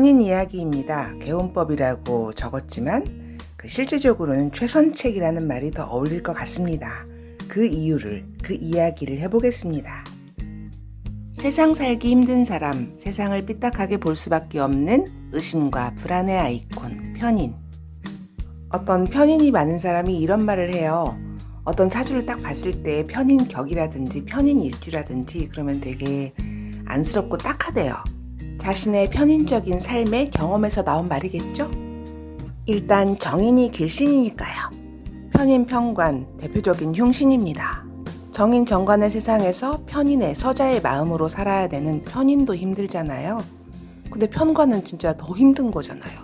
편인 이야기입니다. 개운법이라고 적었지만 실제적으로는 최선책이라는 말이 더 어울릴 것 같습니다. 그 이야기를 해보겠습니다. 세상 살기 힘든 사람, 세상을 삐딱하게 볼 수밖에 없는 의심과 불안의 아이콘, 편인. 어떤 편인이 많은 사람이 이런 말을 해요. 어떤 사주를 딱 봤을 때 편인 격이라든지 편인 일주라든지 그러면 되게 안쓰럽고 딱하대요. 자신의 편인적인 삶의 경험에서 나온 말이겠죠? 일단 정인이 길신이니까요. 편인 편관, 대표적인 흉신입니다. 정인 정관의 세상에서 편인의 서자의 마음으로 살아야 되는 편인도 힘들잖아요. 근데 편관은 진짜 더 힘든 거잖아요.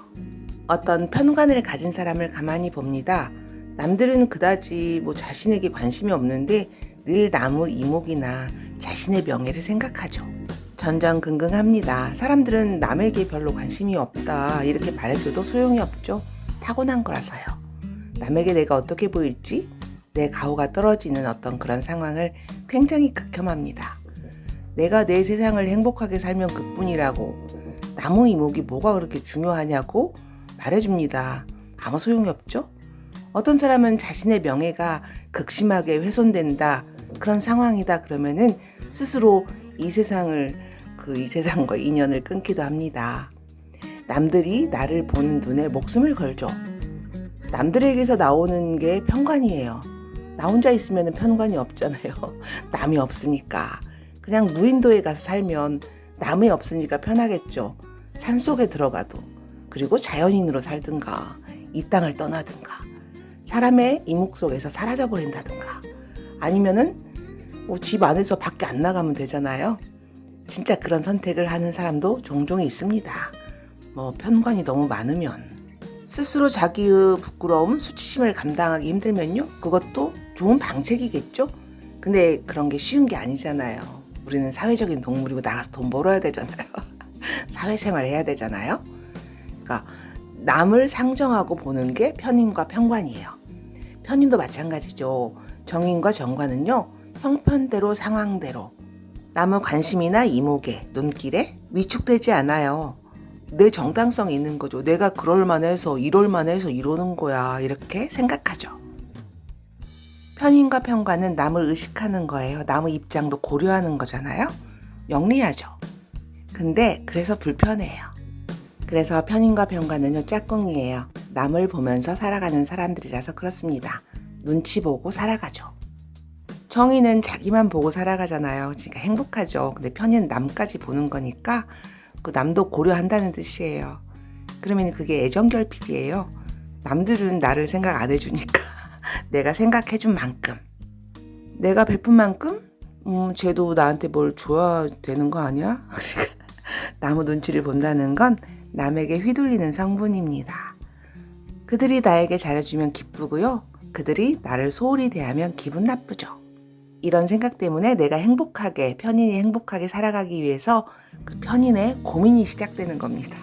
어떤 편관을 가진 사람을 가만히 봅니다. 남들은 그다지 자신에게 관심이 없는데 늘 나무 이목이나 자신의 명예를 생각하죠. 전전긍긍합니다. 사람들은 남에게 별로 관심이 없다 이렇게 말해줘도 소용이 없죠. 타고난 거라서요. 남에게 내가 어떻게 보일지 내 가오가 떨어지는 어떤 그런 상황을 굉장히 극혐합니다. 내가 내 세상을 행복하게 살면 그뿐이라고 나무 이목이 뭐가 그렇게 중요하냐고 말해줍니다. 아무 소용이 없죠. 어떤 사람은 자신의 명예가 극심하게 훼손된다 그런 상황이다 그러면은 스스로 이 세상과 인연을 끊기도 합니다. 남들이 나를 보는 눈에 목숨을 걸죠. 남들에게서 나오는 게 편관이에요. 나 혼자 있으면 편관이 없잖아요. 남이 없으니까. 그냥 무인도에 가서 살면 남이 없으니까 편하겠죠. 산속에 들어가도. 그리고 자연인으로 살든가 이 땅을 떠나든가 사람의 이목 속에서 사라져버린다든가 아니면은 집 안에서 밖에 안 나가면 되잖아요. 진짜 그런 선택을 하는 사람도 종종 있습니다. 편관이 너무 많으면 스스로 자기의 부끄러움, 수치심을 감당하기 힘들면요. 그것도 좋은 방책이겠죠. 근데 그런 게 쉬운 게 아니잖아요. 우리는 사회적인 동물이고 나가서 돈 벌어야 되잖아요. 사회생활 해야 되잖아요. 그러니까 남을 상정하고 보는 게 편인과 편관이에요. 편인도 마찬가지죠. 정인과 정관은요. 형편대로 상황대로 남의 관심이나 이목에 눈길에 위축되지 않아요. 내 정당성이 있는 거죠. 내가 그럴만해서 이럴만해서 이러는 거야 이렇게 생각하죠. 편인과 편관은 남을 의식하는 거예요. 남의 입장도 고려하는 거잖아요. 영리하죠. 근데 그래서 불편해요. 그래서 편인과 편관은요 짝꿍이에요. 남을 보면서 살아가는 사람들이라서 그렇습니다. 눈치 보고 살아가죠. 정인은 자기만 보고 살아가잖아요. 그러니까 행복하죠. 근데 편인은 남까지 보는 거니까 그 남도 고려한다는 뜻이에요. 그러면 그게 애정결핍이에요. 남들은 나를 생각 안 해주니까 내가 생각해준 만큼 내가 베푼 만큼 쟤도 나한테 뭘 줘야 되는 거 아니야? 남의 눈치를 본다는 건 남에게 휘둘리는 성분입니다. 그들이 나에게 잘해주면 기쁘고요. 그들이 나를 소홀히 대하면 기분 나쁘죠. 이런 생각 때문에 내가 편인이 행복하게 살아가기 위해서 그 편인의 고민이 시작되는 겁니다.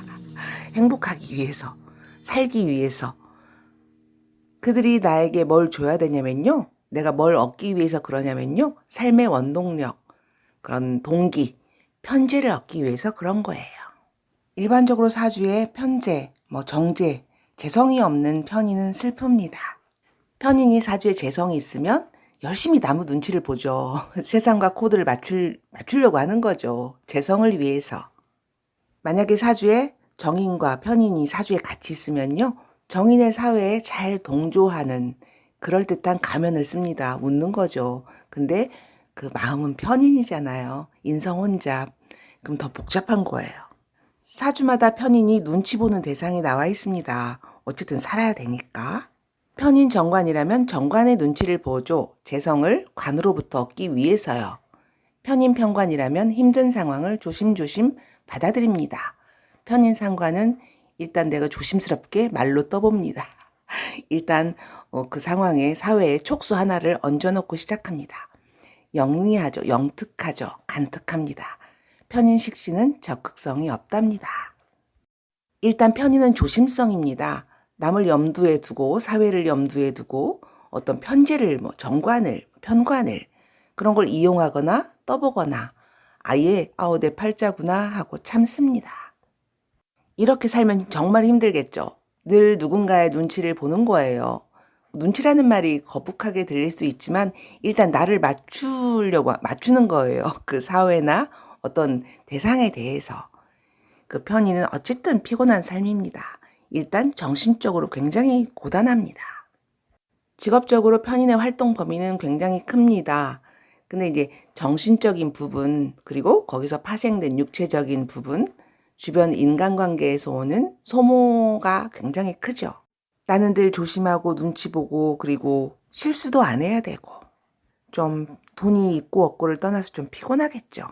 행복하기 위해서, 살기 위해서. 그들이 나에게 뭘 줘야 되냐면요. 내가 뭘 얻기 위해서 그러냐면요. 삶의 원동력, 그런 동기, 편재를 얻기 위해서 그런 거예요. 일반적으로 사주에 편재, 정재, 재성이 없는 편인은 슬픕니다. 편인이 사주에 재성이 있으면 열심히 나무 눈치를 보죠. 세상과 코드를 맞추려고 하는 거죠. 재성을 위해서. 만약에 사주에 정인과 편인이 사주에 같이 있으면요. 정인의 사회에 잘 동조하는 그럴듯한 가면을 씁니다. 웃는 거죠. 근데 그 마음은 편인이잖아요. 인성혼잡. 그럼 더 복잡한 거예요. 사주마다 편인이 눈치 보는 대상이 나와 있습니다. 어쨌든 살아야 되니까. 편인 정관이라면 정관의 눈치를 보죠. 재성을 관으로부터 얻기 위해서요. 편인 편관이라면 힘든 상황을 조심조심 받아들입니다. 편인 상관은 일단 내가 조심스럽게 말로 떠봅니다. 일단 그 상황에 사회에 촉수 하나를 얹어놓고 시작합니다. 영리하죠. 영특하죠. 간특합니다. 편인 식신은 적극성이 없답니다. 일단 편인은 조심성입니다. 남을 염두에 두고 사회를 염두에 두고 어떤 편재를 정관을 편관을 그런 걸 이용하거나 떠보거나 아예 내 팔자구나 하고 참습니다. 이렇게 살면 정말 힘들겠죠. 늘 누군가의 눈치를 보는 거예요. 눈치라는 말이 거북하게 들릴 수 있지만 일단 나를 맞추는 거예요. 그 사회나 어떤 대상에 대해서. 그 편의는 어쨌든 피곤한 삶입니다. 일단 정신적으로 굉장히 고단합니다. 직업적으로 편인의 활동 범위는 굉장히 큽니다. 근데 이제 정신적인 부분, 그리고 거기서 파생된 육체적인 부분, 주변 인간관계에서 오는 소모가 굉장히 크죠. 나는 늘 조심하고 눈치 보고 그리고 실수도 안 해야 되고 좀 돈이 있고 없고를 떠나서 좀 피곤하겠죠.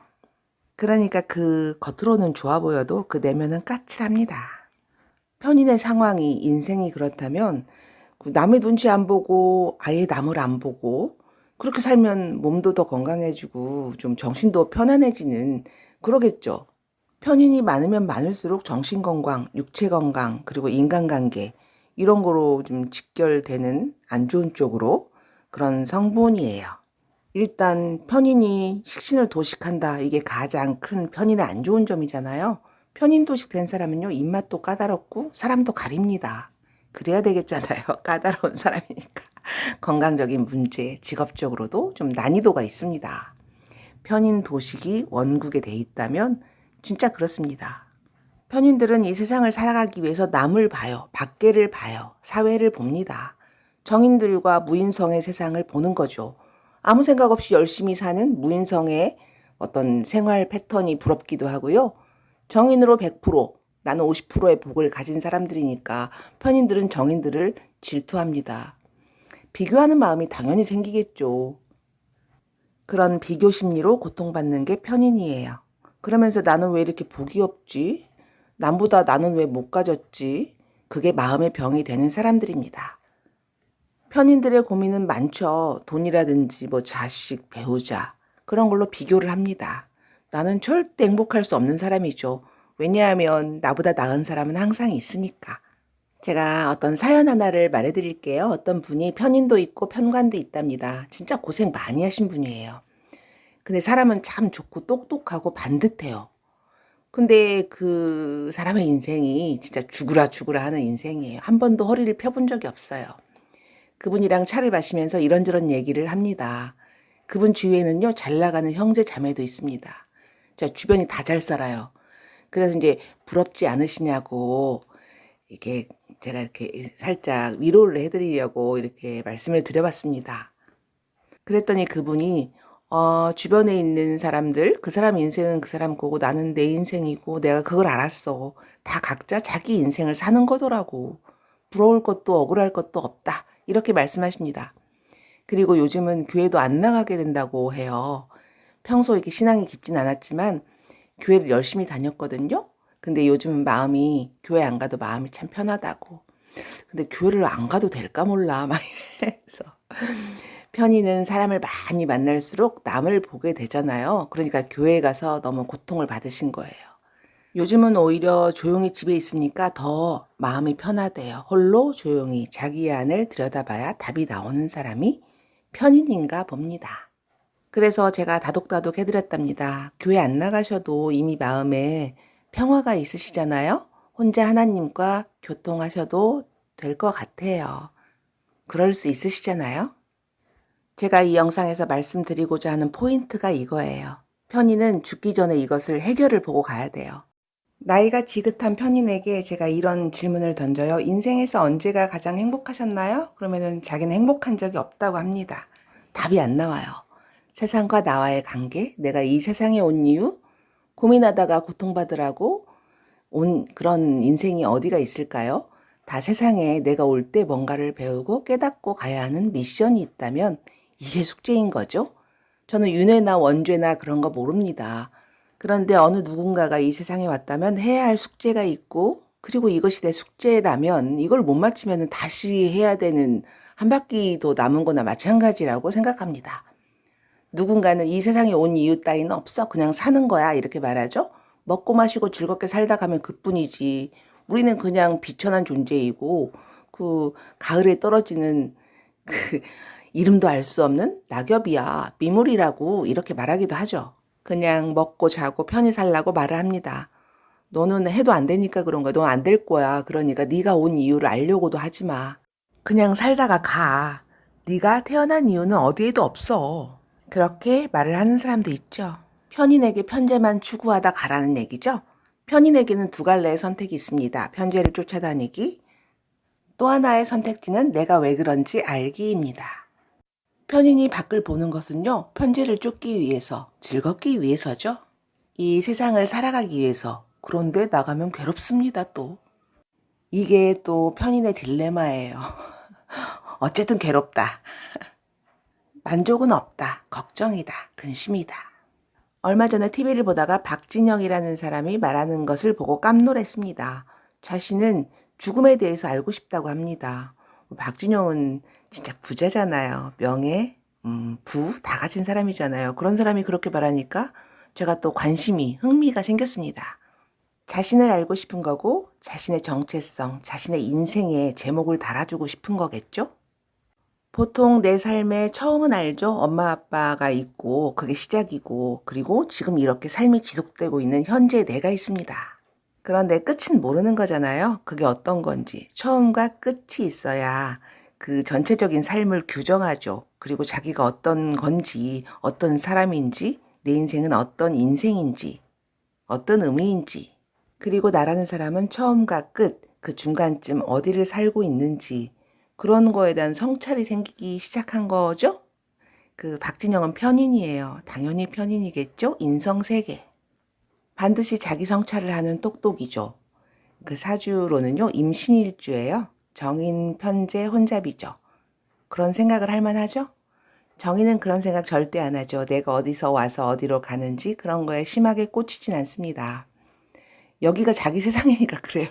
그러니까 그 겉으로는 좋아 보여도 그 내면은 까칠합니다. 편인의 상황이 인생이 그렇다면 남의 눈치 안 보고 아예 남을 안 보고 그렇게 살면 몸도 더 건강해지고 좀 정신도 편안해지는 그러겠죠. 편인이 많으면 많을수록 정신 건강, 육체 건강, 그리고 인간관계 이런 거로 좀 직결되는 안 좋은 쪽으로 그런 성분이에요. 일단 편인이 식신을 도식한다. 이게 가장 큰 편인의 안 좋은 점이잖아요. 편인 도식 된 사람은요, 입맛도 까다롭고 사람도 가립니다. 그래야 되겠잖아요. 까다로운 사람이니까. 건강적인 문제, 직업적으로도 좀 난이도가 있습니다. 편인 도식이 원국에 돼 있다면 진짜 그렇습니다. 편인들은 이 세상을 살아가기 위해서 남을 봐요. 밖에를 봐요. 사회를 봅니다. 정인들과 무인성의 세상을 보는 거죠. 아무 생각 없이 열심히 사는 무인성의 어떤 생활 패턴이 부럽기도 하고요. 정인으로 100%, 나는 50%의 복을 가진 사람들이니까 편인들은 정인들을 질투합니다. 비교하는 마음이 당연히 생기겠죠. 그런 비교 심리로 고통받는 게 편인이에요. 그러면서 나는 왜 이렇게 복이 없지? 남보다 나는 왜 못 가졌지? 그게 마음의 병이 되는 사람들입니다. 편인들의 고민은 많죠. 돈이라든지 뭐 자식, 배우자 그런 걸로 비교를 합니다. 나는 절대 행복할 수 없는 사람이죠. 왜냐하면 나보다 나은 사람은 항상 있으니까. 제가 어떤 사연 하나를 말해드릴게요. 어떤 분이 편인도 있고 편관도 있답니다. 진짜 고생 많이 하신 분이에요. 근데 사람은 참 좋고 똑똑하고 반듯해요. 근데 그 사람의 인생이 진짜 죽으라 죽으라 하는 인생이에요. 한 번도 허리를 펴본 적이 없어요. 그분이랑 차를 마시면서 이런저런 얘기를 합니다. 그분 주위에는요, 잘 나가는 형제 자매도 있습니다. 저 주변이 다 잘 살아요. 그래서 이제 부럽지 않으시냐고, 이렇게 제가 이렇게 살짝 위로를 해드리려고 이렇게 말씀을 드려봤습니다. 그랬더니 그분이, 주변에 있는 사람들, 그 사람 인생은 그 사람 거고 나는 내 인생이고 내가 그걸 알았어. 다 각자 자기 인생을 사는 거더라고. 부러울 것도 억울할 것도 없다. 이렇게 말씀하십니다. 그리고 요즘은 교회도 안 나가게 된다고 해요. 평소 이렇게 신앙이 깊진 않았지만 교회를 열심히 다녔거든요. 근데 요즘은 마음이 교회 안 가도 마음이 참 편하다고. 근데 교회를 안 가도 될까 몰라 막 이래서 편의는 사람을 많이 만날수록 남을 보게 되잖아요. 그러니까 교회에 가서 너무 고통을 받으신 거예요. 요즘은 오히려 조용히 집에 있으니까 더 마음이 편하대요. 홀로 조용히 자기의 안을 들여다봐야 답이 나오는 사람이 편인인가 봅니다. 그래서 제가 다독다독 해드렸답니다. 교회 안 나가셔도 이미 마음에 평화가 있으시잖아요. 혼자 하나님과 교통하셔도 될 것 같아요. 그럴 수 있으시잖아요. 제가 이 영상에서 말씀드리고자 하는 포인트가 이거예요. 편인은 죽기 전에 이것을 해결을 보고 가야 돼요. 나이가 지긋한 편인에게 제가 이런 질문을 던져요. 인생에서 언제가 가장 행복하셨나요? 그러면은 자기는 행복한 적이 없다고 합니다. 답이 안 나와요. 세상과 나와의 관계, 내가 이 세상에 온 이유, 고민하다가 고통받으라고 온 그런 인생이 어디가 있을까요? 다 세상에 내가 올 때 뭔가를 배우고 깨닫고 가야 하는 미션이 있다면 이게 숙제인 거죠. 저는 윤회나 원죄나 그런 거 모릅니다. 그런데 어느 누군가가 이 세상에 왔다면 해야 할 숙제가 있고 그리고 이것이 내 숙제라면 이걸 못 마치면 다시 해야 되는 한 바퀴 더 남은 거나 마찬가지라고 생각합니다. 누군가는 이 세상에 온 이유 따위는 없어. 그냥 사는 거야. 이렇게 말하죠. 먹고 마시고 즐겁게 살다 가면 그뿐이지. 우리는 그냥 비천한 존재이고 그 가을에 떨어지는 그 이름도 알 수 없는 낙엽이야. 미물이라고 이렇게 말하기도 하죠. 그냥 먹고 자고 편히 살라고 말을 합니다. 너는 해도 안 되니까 그런 거야. 너 안 될 거야. 그러니까 네가 온 이유를 알려고도 하지 마. 그냥 살다가 가. 네가 태어난 이유는 어디에도 없어. 그렇게 말을 하는 사람도 있죠. 편인에게 편재만 추구하다 가라는 얘기죠. 편인에게는 두 갈래의 선택이 있습니다. 편재를 쫓아다니기, 또 하나의 선택지는 내가 왜 그런지 알기입니다. 편인이 밖을 보는 것은요, 편재를 쫓기 위해서, 즐겁기 위해서죠. 이 세상을 살아가기 위해서. 그런데 나가면 괴롭습니다, 또. 이게 또 편인의 딜레마예요. 어쨌든 괴롭다. 만족은 없다. 걱정이다. 근심이다. 얼마 전에 TV를 보다가 박진영이라는 사람이 말하는 것을 보고 깜놀했습니다. 자신은 죽음에 대해서 알고 싶다고 합니다. 박진영은 진짜 부자잖아요. 명예, 부 다 가진 사람이잖아요. 그런 사람이 그렇게 말하니까 제가 또 흥미가 생겼습니다. 자신을 알고 싶은 거고 자신의 정체성, 자신의 인생에 제목을 달아주고 싶은 거겠죠? 보통 내 삶의 처음은 알죠. 엄마 아빠가 있고 그게 시작이고 그리고 지금 이렇게 삶이 지속되고 있는 현재 내가 있습니다. 그런데 끝은 모르는 거잖아요. 그게 어떤 건지. 처음과 끝이 있어야 그 전체적인 삶을 규정하죠. 그리고 자기가 어떤 건지, 어떤 사람인지, 내 인생은 어떤 인생인지, 어떤 의미인지, 그리고 나라는 사람은 처음과 끝, 그 중간쯤 어디를 살고 있는지 그런 거에 대한 성찰이 생기기 시작한 거죠. 그 박진영은 편인이에요. 당연히 편인이겠죠. 인성세계. 반드시 자기 성찰을 하는 똑똑이죠. 그 사주로는요. 임신일주예요. 정인, 편재, 혼잡이죠. 그런 생각을 할 만하죠. 정인은 그런 생각 절대 안 하죠. 내가 어디서 와서 어디로 가는지 그런 거에 심하게 꽂히진 않습니다. 여기가 자기 세상이니까 그래요.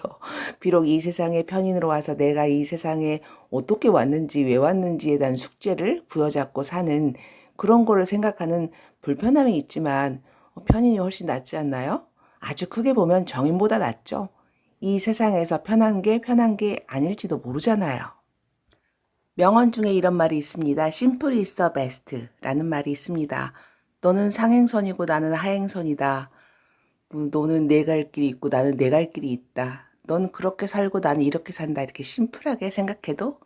비록 이 세상에 편인으로 와서 내가 이 세상에 어떻게 왔는지 왜 왔는지에 대한 숙제를 부여잡고 사는 그런 거를 생각하는 불편함이 있지만 편인이 훨씬 낫지 않나요? 아주 크게 보면 정인보다 낫죠. 이 세상에서 편한 게 아닐지도 모르잖아요. 명언 중에 이런 말이 있습니다. Simple is the best 라는 말이 있습니다. 너는 상행선이고 나는 하행선이다. 너는 내 갈 길이 있고 나는 내 갈 길이 있다. 넌 그렇게 살고 나는 이렇게 산다. 이렇게 심플하게 생각해도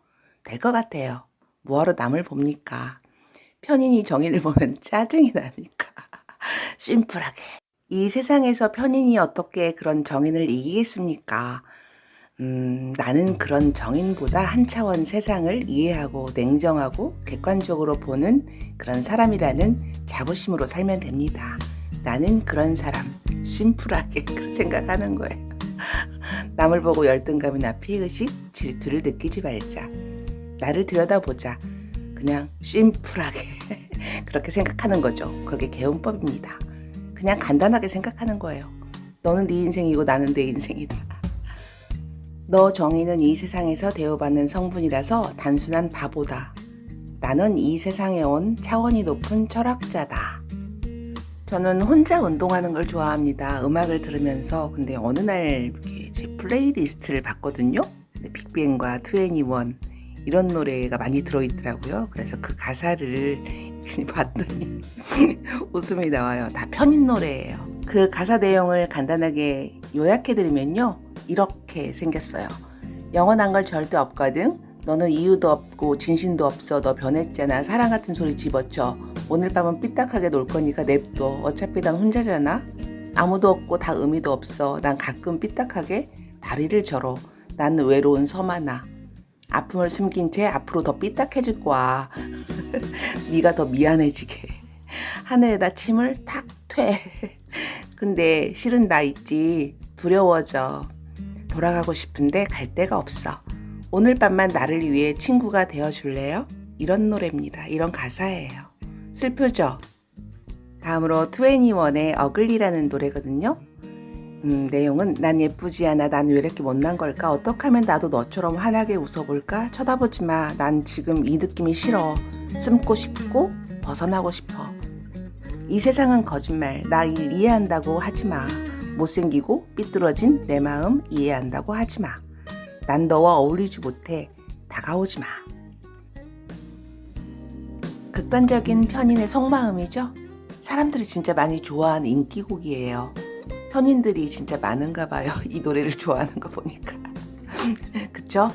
될 것 같아요. 뭐하러 남을 봅니까? 편인이 정인을 보면 짜증이 나니까. 심플하게. 이 세상에서 편인이 어떻게 그런 정인을 이기겠습니까? 나는 그런 정인보다 한 차원 세상을 이해하고 냉정하고 객관적으로 보는 그런 사람이라는 자부심으로 살면 됩니다. 나는 그런 사람, 심플하게 생각하는 거예요. 남을 보고 열등감이나 피의식, 질투를 느끼지 말자. 나를 들여다보자. 그냥 심플하게 그렇게 생각하는 거죠. 그게 개운법입니다. 그냥 간단하게 생각하는 거예요. 너는 네 인생이고 나는 내 인생이다. 너 정의는 이 세상에서 대우받는 성분이라서 단순한 바보다. 나는 이 세상에 온 차원이 높은 철학자다. 저는 혼자 운동하는 걸 좋아합니다. 음악을 들으면서. 근데 어느 날 이렇게 제 플레이리스트를 봤거든요. 빅뱅과 2NE1 이런 노래가 많이 들어있더라고요. 그래서 그 가사를 봤더니 웃음이 나와요. 다 편인 노래예요. 그 가사 내용을 간단하게 요약해드리면요. 이렇게 생겼어요. 영원한 걸 절대 없거든. 너는 이유도 없고 진심도 없어. 너 변했잖아. 사랑 같은 소리 집어쳐. 오늘 밤은 삐딱하게 놀 거니까 냅둬. 어차피 난 혼자잖아. 아무도 없고 다 의미도 없어. 난 가끔 삐딱하게 다리를 절어. 난 외로운 섬 하나. 아픔을 숨긴 채 앞으로 더 삐딱해질 거야. 네가 더 미안해지게. 하늘에다 침을 탁 퇴. 근데 실은 나 있지. 두려워져. 돌아가고 싶은데 갈 데가 없어. 오늘 밤만 나를 위해 친구가 되어줄래요? 이런 노래입니다. 이런 가사예요. 슬프죠? 다음으로 2NE1의 어글리라는 노래거든요. 내용은 난 예쁘지 않아. 난 왜 이렇게 못난 걸까? 어떻게 하면 나도 너처럼 환하게 웃어볼까? 쳐다보지 마. 난 지금 이 느낌이 싫어. 숨고 싶고 벗어나고 싶어. 이 세상은 거짓말. 나 이해한다고 하지 마. 못생기고 삐뚤어진 내 마음 이해한다고 하지 마. 난 너와 어울리지 못해. 다가오지 마. 극단적인 편인의 속마음이죠. 사람들이 진짜 많이 좋아하는 인기곡이에요. 편인들이 진짜 많은가 봐요. 이 노래를 좋아하는 거 보니까. 그쵸?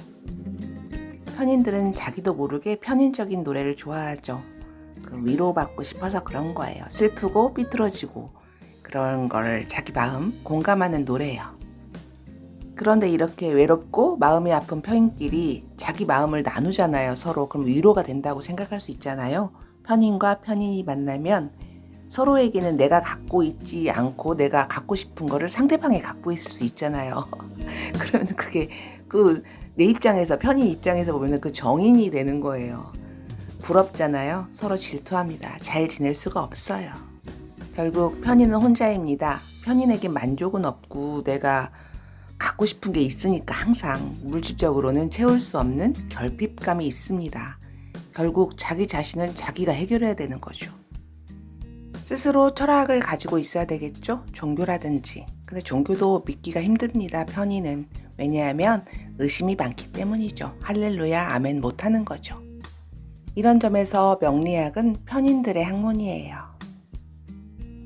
편인들은 자기도 모르게 편인적인 노래를 좋아하죠. 위로받고 싶어서 그런 거예요. 슬프고 삐뚤어지고 그런 걸 자기 마음 공감하는 노래예요. 그런데 이렇게 외롭고 마음이 아픈 편인끼리 자기 마음을 나누잖아요. 서로. 그럼 위로가 된다고 생각할 수 있잖아요. 편인과 편인이 만나면 서로에게는 내가 갖고 있지 않고 내가 갖고 싶은 거를 상대방이 갖고 있을 수 있잖아요. 그러면 그게 내 입장에서 편인 입장에서 보면 그 정인이 되는 거예요. 부럽잖아요. 서로 질투합니다. 잘 지낼 수가 없어요. 결국 편인은 혼자입니다. 편인에게 만족은 없고 내가 갖고 싶은 게 있으니까 항상 물질적으로는 채울 수 없는 결핍감이 있습니다. 결국 자기 자신을 자기가 해결해야 되는 거죠. 스스로 철학을 가지고 있어야 되겠죠? 종교라든지. 근데 종교도 믿기가 힘듭니다. 편인은. 왜냐하면 의심이 많기 때문이죠. 할렐루야 아멘 못하는 거죠. 이런 점에서 명리학은 편인들의 학문이에요.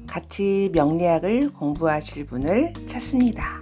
같이 명리학을 공부하실 분을 찾습니다.